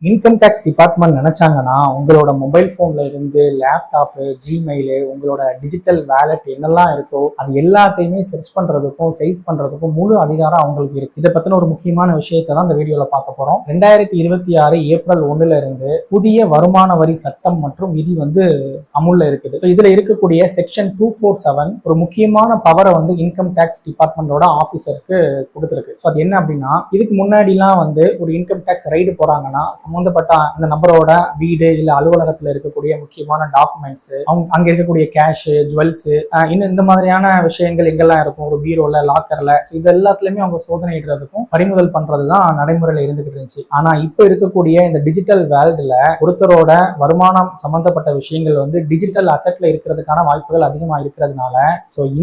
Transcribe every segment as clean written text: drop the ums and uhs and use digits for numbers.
Income tax department நினைச்சாங்கன்னா உங்களோட mobile போன்ல இருந்து லேப்டாப்பு, ஜிமெயிலு, உங்களோட டிஜிட்டல் வேலட் என்னெல்லாம் இருக்கோ அது எல்லாத்தையுமே சர்ச் பண்றதுக்கும் சைஸ் பண்றதுக்கும் முழு அதிகாரம் அவங்களுக்கு இருக்கு. இதை பத்தின ஒரு முக்கியமான விஷயத்தை தான் இந்த வீடியோல பார்க்க போறோம். 2026 ஏப்ரல் 1 இருந்து புதிய வருமான வரி சட்டம் மற்றும் விதி அமுல்ல இருக்குது. இதுல இருக்கக்கூடிய செக்ஷன் 247 ஒரு முக்கியமான பவரை இன்கம் டேக்ஸ் டிபார்ட்மெண்டோட ஆபீசருக்கு கொடுத்துருக்கு. அது என்ன அப்படின்னா, இதுக்கு முன்னாடிலாம் ஒரு இன்கம் டேக்ஸ் ரைடு போறாங்கன்னா சம்பந்தப்பட்ட அந்த நபரோட வீடு இல்ல அலுவலகத்துல இருக்கக்கூடிய முக்கியமான டாக்குமெண்ட்ஸ், அங்க இருக்கக்கூடிய கேஷ், ஜுவல்ஸ், இன்னும் இந்த மாதிரியான விஷயங்கள் எங்கெல்லாம் இருக்கும், ஒரு பீரோல, லாக்கர்ல, இது எல்லாத்துலயுமே அவங்க சோதனையிடுறதுக்கும் பறிமுதல் பண்றதுதான் நடைமுறையில இருந்துகிட்டு இருந்துச்சு. ஆனா இப்ப இருக்கக்கூடிய இந்த டிஜிட்டல் வேர்ல்டுல ஒருத்தரோட வருமானம் சம்பந்தப்பட்ட விஷயங்கள் டிஜிட்டல் அசெட்ல இருக்கிறதுக்கான வாய்ப்புகள் அதிகமா இருக்கிறதுனால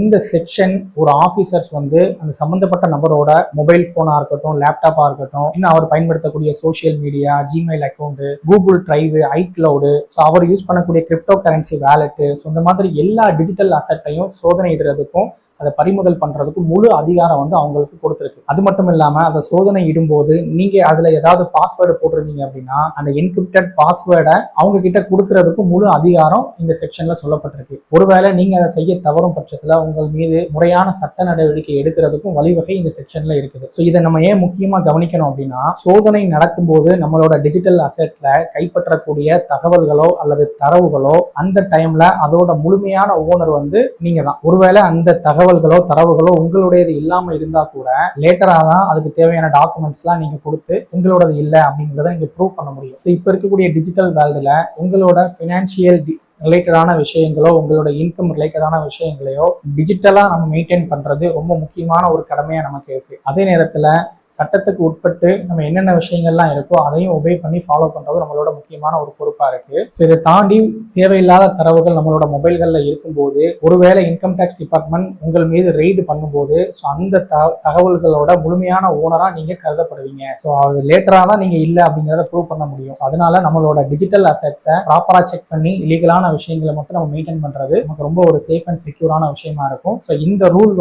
இந்த செக்ஷன் ஒரு ஆபீசர்ஸ் அந்த சம்பந்தப்பட்ட நபரோட மொபைல் போனா இருக்கட்டும், லேப்டாப்பா இருக்கட்டும், இன்னும் அவர் பயன்படுத்தக்கூடிய social media, Gmail account, Google drive, iCloud, அவர் யூஸ் பண்ணக்கூடிய கிரிப்டோ கரன்சி வேலட், இந்த மாதிரி எல்லா டிஜிட்டல் அசெட்டையும் சோதனையிடுறதுக்கும் அதை பறிமுதல் பண்றதுக்கு முழு அதிகாரம் அவங்களுக்கு கொடுத்துருக்கு. அது மட்டும் இல்லாம அதை சோதனை இடும்போது நீங்க அதுல ஏதாவது பாஸ்வேர்டு போட்டிருந்தீங்க அப்படின்னா அந்த என்கிரிப்டட் பாஸ்வேர்டை அவங்க கிட்ட கொடுக்கறதுக்கு முழு அதிகாரம் இந்த செக்ஷன்ல சொல்லப்பட்டிருக்கு. ஒருவேளை நீங்க அதை செய்ய தவறும் பட்சத்துல உங்கள் மீது முறையான சட்ட நடவடிக்கை எடுக்கிறதுக்கும் வழிவகை இந்த செக்ஷன்ல இருக்குது. இதை நம்ம ஏன் முக்கியமா கவனிக்கணும் அப்படின்னா, சோதனை நடக்கும்போது நம்மளோட டிஜிட்டல் அசெட்ல கைப்பற்றக்கூடிய தகவல்களோ அல்லது தரவுகளோ அந்த டைம்ல அதோட முழுமையான ஓனர் நீங்க தான். ஒருவேளை அந்த தரவுகளோ உங்களுடையது இல்லாம இருந்தா கூட லேட்டரா தான் அதுக்கு தேவையான டாக்குமெண்ட்ஸ் எல்லாம் நீங்க கொடுத்து உங்களோடது இல்லை அப்படிங்கிறத நீங்க ப்ரூவ் பண்ண முடியும். இப்ப இருக்கக்கூடிய டிஜிட்டல் வேர்ல்டுல உங்களோட பினான்சியல் ரிலேட்டடான விஷயங்களோ, உங்களோட இன்கம் ரிலேட்டடான விஷயங்களையோ டிஜிட்டலா நம்ம மெயின்டைன் பண்றது ரொம்ப முக்கியமான ஒரு கடமையா நமக்கு இருக்கு. அதே நேரத்துல சட்டத்துக்கு உட்பட்டு நம்ம என்னென்ன விஷயங்கள்லாம் இருக்கோ அதையும் ஒபே பண்ணி ஃபாலோ பண்றது நம்மளோட முக்கியமான ஒரு பொறுப்பா இருக்கு. இதை தாண்டி தேவையில்லாத தரவுகள் நம்மளோட மொபைல்கள்ல இருக்கும்போது ஒருவேளை இன்கம் டேக்ஸ் டிபார்ட்மெண்ட் உங்கள் மீது ரெய்டு பண்ணும்போது அந்த தகவல்களோட முழுமையான ஓனரா நீங்க கருதப்படுவீங்க. அது லேட்டரா தான் நீங்க இல்லை அப்படிங்கிறத ப்ரூவ் பண்ண முடியும். அதனால நம்மளோட டிஜிட்டல் அசெட்ஸை ப்ராப்பரா செக் பண்ணி இல்லீகலான விஷயங்களை மட்டும் நம்ம மெயின்டைன் பண்றது நமக்கு ரொம்ப ஒரு சேஃப் அண்ட் செக்யூரான விஷயமா இருக்கும். இந்த ரூல்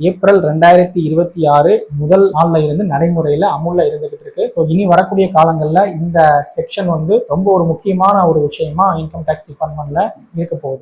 ஏப்ரல் 2026 முதல் நாள்ல இருந்து நடைமுறையில அமுல்ல இருந்துகிட்டு இருக்கு. இனி வரக்கூடிய காலங்கள்ல இந்த செக்ஷன் ரொம்ப ஒரு முக்கியமான ஒரு விஷயமா இன்கம் டேக்ஸ் டிபார்ட்மெண்ட்ல இருக்க போகுது.